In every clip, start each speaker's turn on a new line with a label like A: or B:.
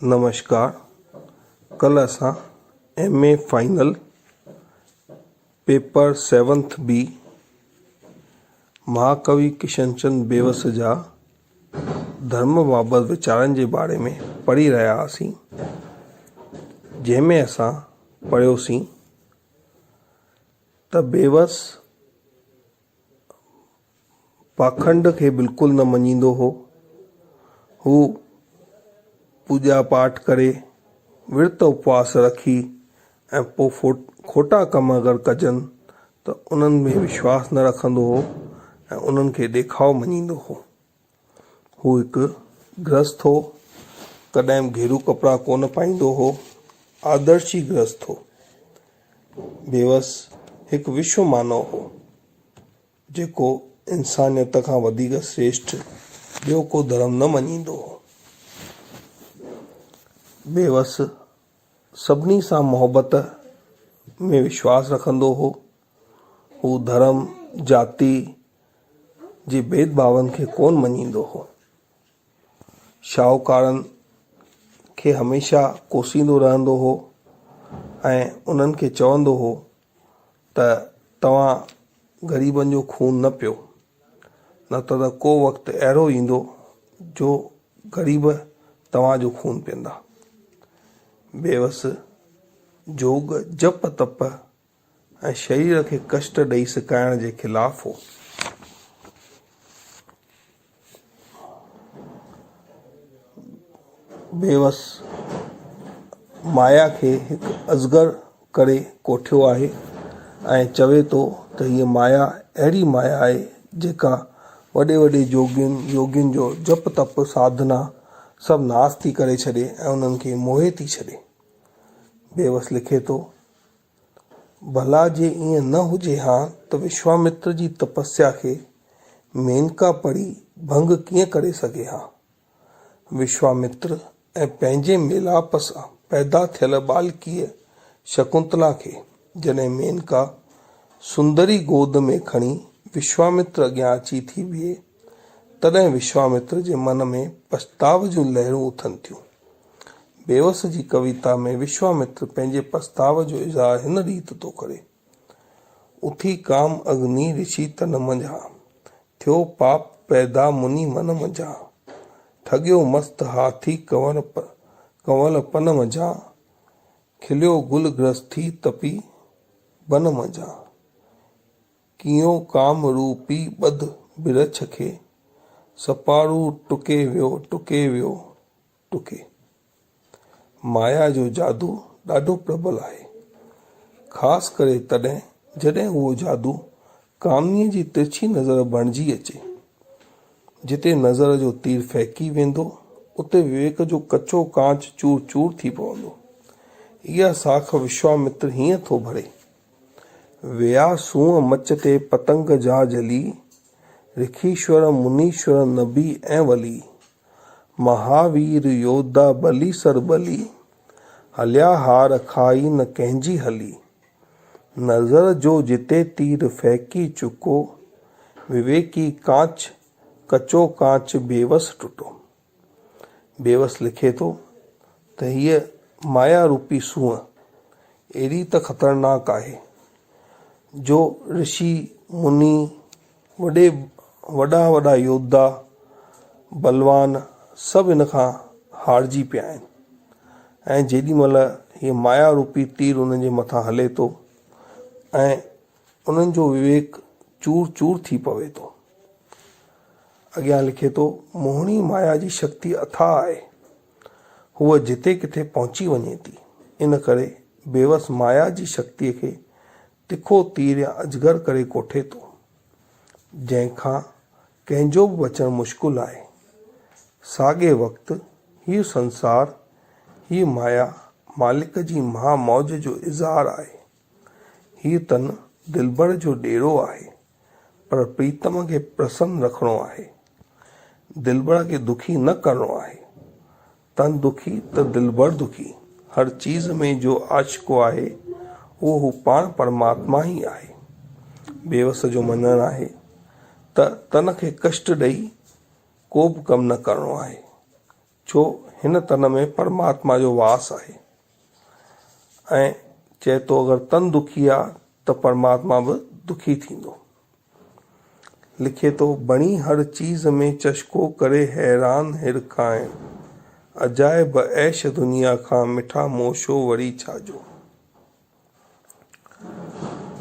A: नमस्कार। कल असां MA final paper 7th B महाकवि किशनचंद बेवस जा धर्म बाबति वीचारनि जे बारे में पढ़ी रहिया हुआसीं, जंहिंमें असां पढ़ियोसीं त बेवस पाखंड खे बिल्कुलु न मञींदो हो। हू पूजा पाठ करे, विर्त उपवास रखी ऐं पोइ खोटा कम अगरि कजनि त उन्हनि में विश्वास न रखंदो हो ऐं उन्हनि खे ॾेखाव मञींदो हो। हू हिकु गृहस्थ हो, कॾहिं घेरू कपिड़ा कोन पाईंदो हो, आदर्शी गृहस्थ हो। बेवस हिकु विश्व मानव हो जेको इंसानियत खां वधीक श्रेष्ठ ॿियो को धर्म न मञींदो हो। बेवस सभिनी सां मोहबत में विश्वास रखंदो हो। हू धर्म जाति जे भेदभावनि खे कोन मञींदो हो। शाहूकारनि खे हमेशा कोसींदो रहंदो हो ऐं उन्हनि खे चवंदो हो त तव्हां ग़रीबनि जो खून न पियो, न त को वक़्तु अहिड़ो ईंदो जो ग़रीब तव्हांजो खून पीअंदा। बेवस जोग, जप तप ऐं शरीर खे कष्ट ॾेई सिकाइण जे ख़िलाफ़ हो। बेवस माया खे हिकु अजगर करे कोठियो आहे ऐं चवे थो त हीअ माया अहिड़ी माया आहे जेका वॾे वॾे योगियुनि जो जप तप साधना सभु नाश थी करे छॾे ऐं उन्हनि खे मोहे थी छॾे। बेवस लिखे थो, भला जे ईअं न हुजे हा त विश्वामित्र जी तपस्या खे मेनका पढ़ी भंग कीअं करे सघे हा। विश्वामित्र ऐं पंहिंजे मेलाप सां पैदा थियल बालकीअ शकुंतला खे जॾहिं मेनका सुंदरी गोद में खणी विश्वामित्र अॻियां अची थी बीहे, तॾहिं विश्वामित्र जे मन में पछताव जूं लहरूं उथनि थियूं। बेवस जी कविता में विश्वामित्र पंहिंजे पछताव जो इज़हार हिन रीति थो करे, उथी काम अग्नि ऋषि तन मंझा, थियो पाप पैदा मुनि मन मंझा, ठगियो मस्त हाथी कंवल पन मंझा, खिलियो गुल गृहस्थी तपी बन मंझा, कियो काम रूपी बद बिरछ खे, सपारू टुके वियो टुके। माया जो जादू ॾाढो प्रबल आहे, ख़ासि करे तॾहिं जॾहिं उहो जादू कामनीअ जी तिरछी नज़र बणिजी अचे। जिते नज़र जो तीर फेंकी वेंदो उते विवेक जो कचो कांच चूर चूर थी पवंदो। इहा साख विश्वामित्र हीअं थो भरे, विया सूंह मच ते पतंग जा जली, ऋखीश्वर मुनीश्वर नबी ऐं वली, महावीर योद्धा बली सर बली, हलिया हार खाई न कंहिंजी हली, नज़र जो जिते तीर फेंकी चुको, विवेकी कांच कचो कांच बेवस टुटो। बेवस लिखे थो त हीअ माया रूपी सूंह एॾी त ख़तरनाक आहे जो ऋषि मुनि वॾा वॾा योद्धा बलवान सभु इन खां हारजी पिया आहिनि। ऐं जेॾी महिल हीअ माया रूपी तीर उन्हनि जे मथां हले थो ऐं उन्हनि जो विवेक चूर चूर थी पवे थो। अॻियां लिखे थो, मोहिणी माया जी शक्ति अथाह आहे, हूअ जिते किथे पहुची वञे थी। इन करे बेवस माया जी शक्तिअ खे तिखो तीर या अजगर करे कोठे थो, जंहिंखां कंहिंजो बि बचणु मुश्किल आहे। साॻे वक़्तु हीउ संसार, हीअ माया मालिक जी महामौज जो इज़हार आहे। हीउ तन दिलबर जो डेरो आहे, पर प्रीतम खे प्रसन्न रखणो आहे। दिलबर खे दुखी न करणो आहे। तन दुखी त दिलबर दुखी। हर चीज़ में जो आशिको आहे उहो हू पाण परमात्मा ई आहे। बेवस जो मञणु आहे त तन खे कष्ट ॾेई को बि कमु न करणो आहे, छो हिन तन में परमात्मा जो वास आहे। ऐं चए थो अगरि तन दुखी आहे त परमात्मा बि दुखी थींदो। लिखे थो बणी हर चीज में चश्को करे हैरान हिर खाइण, अजाइब ऐश दुनिया खां मिठा मोशो वरी छाजो।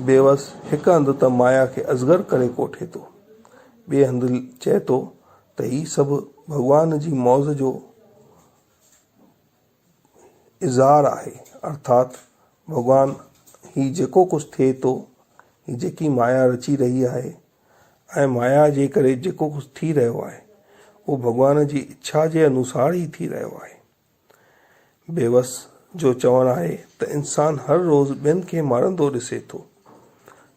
A: बेवस हिकु हंधि त माया खे अजगर करे कोठे थो, ॿिए हंधि चए थो त ही सभु भॻवान जी मौज जो इज़हार आहे। अर्थात भॻवान ही जेको कुझु थिए थो, ही जेकी माया रची रही आहे ऐं माया जे करे जेको कुझु थी रहियो आहे उहो भॻवान जी इच्छा जे अनुसार ई थी रहियो आहे। बेवस जो चवणु आहे त इंसान हर रोज़ ॿियनि खे मरंदो ॾिसे थो,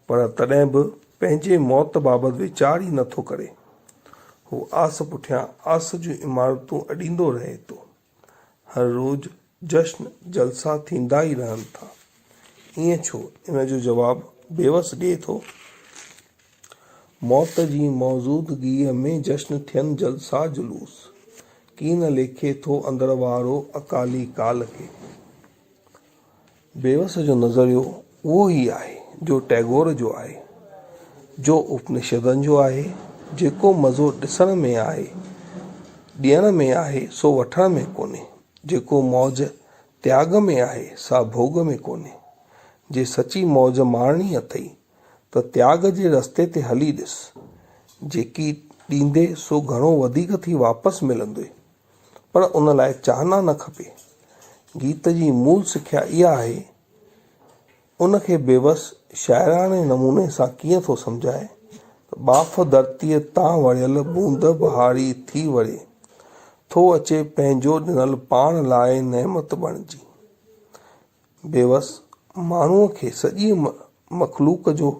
A: पर तॾहिं बि पंहिंजे मौत बाबति वीचार ई नथो करे। हू आस पुठियां आस जूं इमारतूं अॾींदो रहे थो। हर रोज़ जश्न जलसा थींदा ई रहनि था। ईअं छो? इन जो जवाबु बेवस ॾिए थो, मौत जी मौजूदगीअ में जश्न थियनि जलसा जुलूस, कीन लेखे थो अंदर वारो अकाली काल खे। बेवस जो नज़रियो उहो ई आहे जो टैगोर जो आहे, जो उपनिषदनि जो आहे। जेको मज़ो ॾिसण में आहे, ॾियण में आहे, सो वठण में कोन्हे। जेको मौज त्याग में आहे, सा भोग में कोन्हे। जे सची मौज मारणी अथई त त्याग जे रस्ते ते हली ॾिस। जेकी ॾींदे सो घणो वधीक थी वापसि मिलंदो, पर उन लाइ चाहना न खपे। गीत जी मूल सिख्या इहा आहे। उनखे बेवस शाइराने नमूने सां कीअं थो सम्झाए त बाफ़ धरतीअ तां वड़ियल बूंद बहारी थी वरे, थो अचे पंहिंजो ॾिनल पाण लाइ नेमत बणिजी। बेवस माण्हूअ खे सॼी मखलूक जो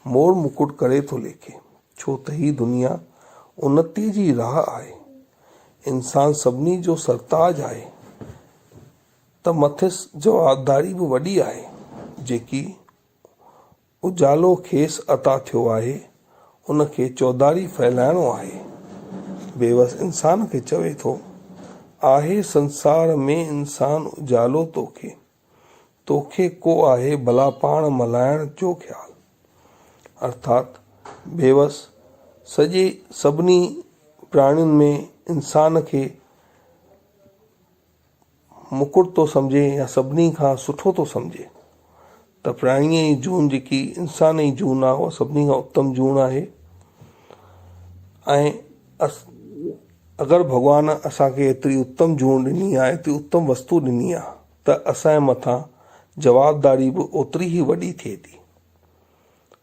A: मोड़ मुकुट करे थो लेखे, छो त ही दुनिया उन्नति जी राह आहे। इंसान सभिनी जो सरताज आहे त मथिस जवाबदारी बि वॾी आहे। जेकी उजालो खेसि अता थियो आहे, उनखे चौधारी फैलाइणो आहे। बेवस इंसान खे चवे थो, आहे संसार में इंसान उजालो तोखे, तोखे को आहे भला पाण मल्हाइण जो ख़्याल। अर्थात बेवस सभिनी प्राणियुनि में इंसान खे मुकुट थो सम्झे या सभिनी खां सुठो थो सम्झे त प्राणीअ जी जून जेकी इंसान जी जून आहे उहा सभिनी खां उत्तम जून आहे। ऐं अगरि भॻवान असांखे एतिरी उत्तम जून ॾिनी आहे, एतिरी उत्तम वस्तु ॾिनी आहे, त असांजे मथां जवाबदारी बि ओतिरी ई वॾी थिए थी।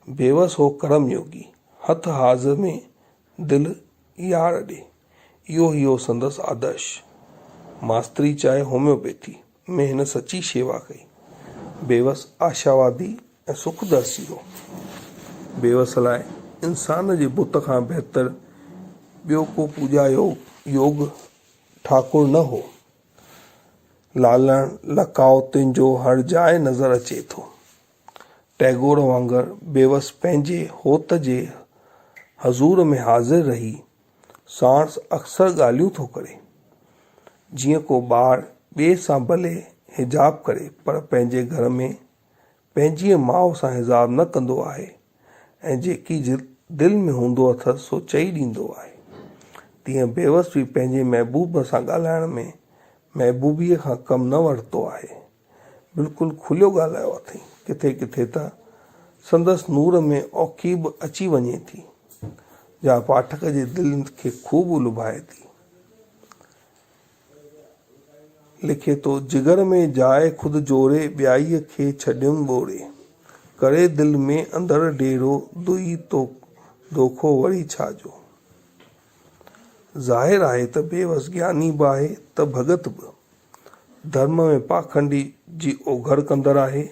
A: बेवस हो कर्म योगी, हथ हाज़ में दिल यार ॾे, इहो ई हो संदसि आदर्श। मास्तरी चाहे होम्योपैथी में हिन सची शेवा कई। बेवस आशावादी ऐं सुखदर्शी हो। बेवस लाइ इंसान जे बुत खां बहितर ॿियो को पूॼा योग ठाकुर न हो। लालण लकावतिन जो हर जाइ नज़र अचे थो। टैगोर वांगुरु बेवस पंहिंजे होत जे हज़ूर में हाज़िर रही साणस अक्सर ॻाल्हियूं थो करे। जीअं को ॿार ॿिए सां भले हिजाब करे, पर पंहिंजे घर में पंहिंजी माउ सां हिजाब न कंदो आहे ऐं जेकी दिलि में हूंदो अथसि सो चई ॾींदो आहे। तीअं बेवस बि पंहिंजे महबूब सां ॻाल्हाइण में महबूबीअ खां कमु न वरितो आहे। बिल्कुलु खुलियो ॻाल्हायो अथई। किथे किथे त संदसि नूर में औखी बि अची वञे थी, जा पाठक जे दिलि खे खूब लुभाए थी। लिखे थो, जिगर में जाइ ख़ुदि जोड़े ॿियाईअ खे छॾियुमि ॿोड़े, करे दिलि में अंदरि डेरो दुई तो दोखो वरी छाजो। ज़ाहिर आहे त बेवस ज्ञानी बि आहे त भगत बि। धर्म में पाखंडी जी ओघर कंदड़ आहे।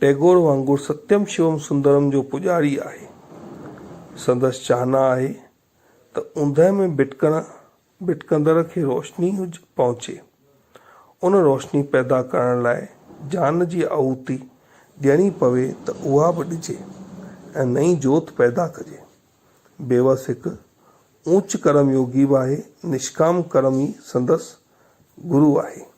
A: टैगोर वांगुरु सत्यम शिवम सुंदरम जो पुॼारी आहे। संदसि चाहना आहे त ऊंदहि में भिटकंदड़ खे रोशनी पहुचे। उन रोशनी पैदा करण लाइ जान जी आहुति ॾियणी पवे त उहा बि ॾिजे ऐं नई जोत पैदा कजे। बेवस हिकु ऊच कर्म योगी बि आहे। निष्काम कर्म ई संदसि गुरु आहे।